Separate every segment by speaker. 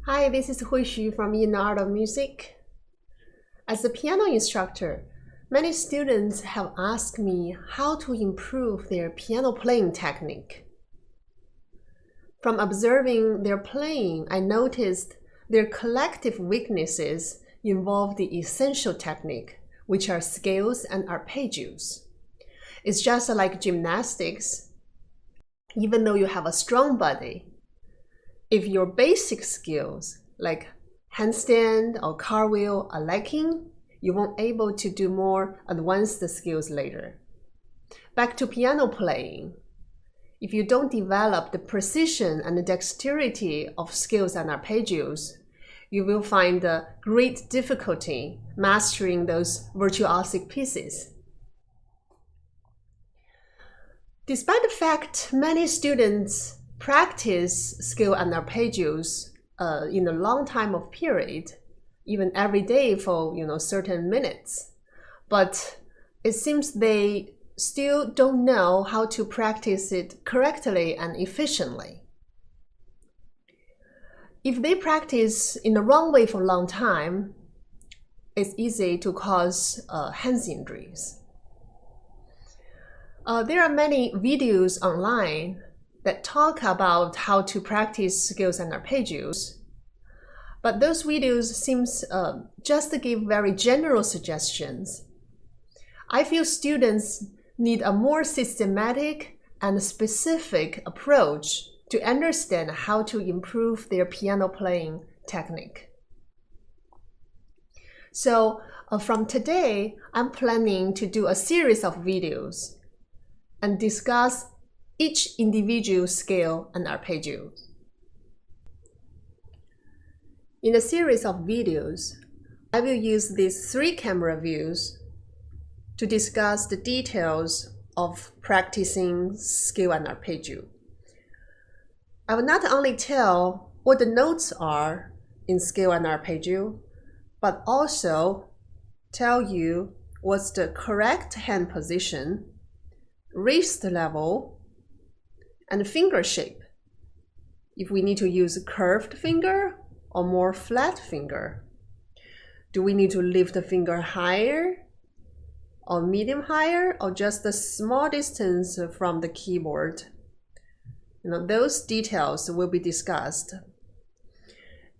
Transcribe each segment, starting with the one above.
Speaker 1: Hi, this is Hui Xu from In the Art of Music. As a piano instructor, many students have asked me how to improve their piano playing technique. From observing their playing, I noticed their collective weaknesses involve the essential technique, which are scales and arpeggios. It's just like gymnastics. Even though you have a strong body, if your basic skills like handstand or cartwheel are lacking, you won't be able to do more advanced skills later. Back to piano playing. If you don't develop the precision and the dexterity of scales and arpeggios, you will find a great difficulty mastering those virtuosic pieces. Despite the fact many students practice scale and arpeggios in a long time of period, even every day for certain minutes, but it seems they still don't know how to practice it correctly and efficiently. If they practice in the wrong way for a long time, it's easy to cause hands injuries. There are many videos online that talk about how to practice scales and arpeggios, but those videos seems just to give very general suggestions. I feel students need a more systematic and specific approach to understand how to improve their piano playing technique. So from today, I'm planning to do a series of videos and discuss each individual scale and arpeggio. In a series of videos, I will use these 3 camera views to discuss the details of practicing scale and arpeggio. I will not only tell what the notes are in scale and arpeggio, but also tell you what's the correct hand position, wrist level, and finger shape. If we need to use a curved finger or more flat finger. Do we need to lift the finger higher or medium higher or just a small distance from the keyboard? Those details will be discussed.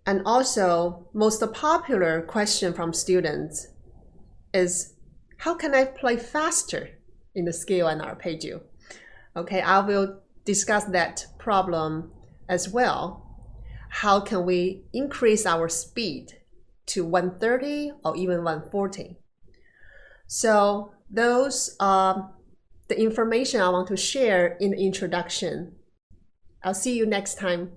Speaker 1: And also, most popular question from students is, how can I play faster in the scale and arpeggio? Okay, I will discuss that problem as well. How can we increase our speed to 130 or even 140? So those are the information I want to share in the introduction. I'll see you next time.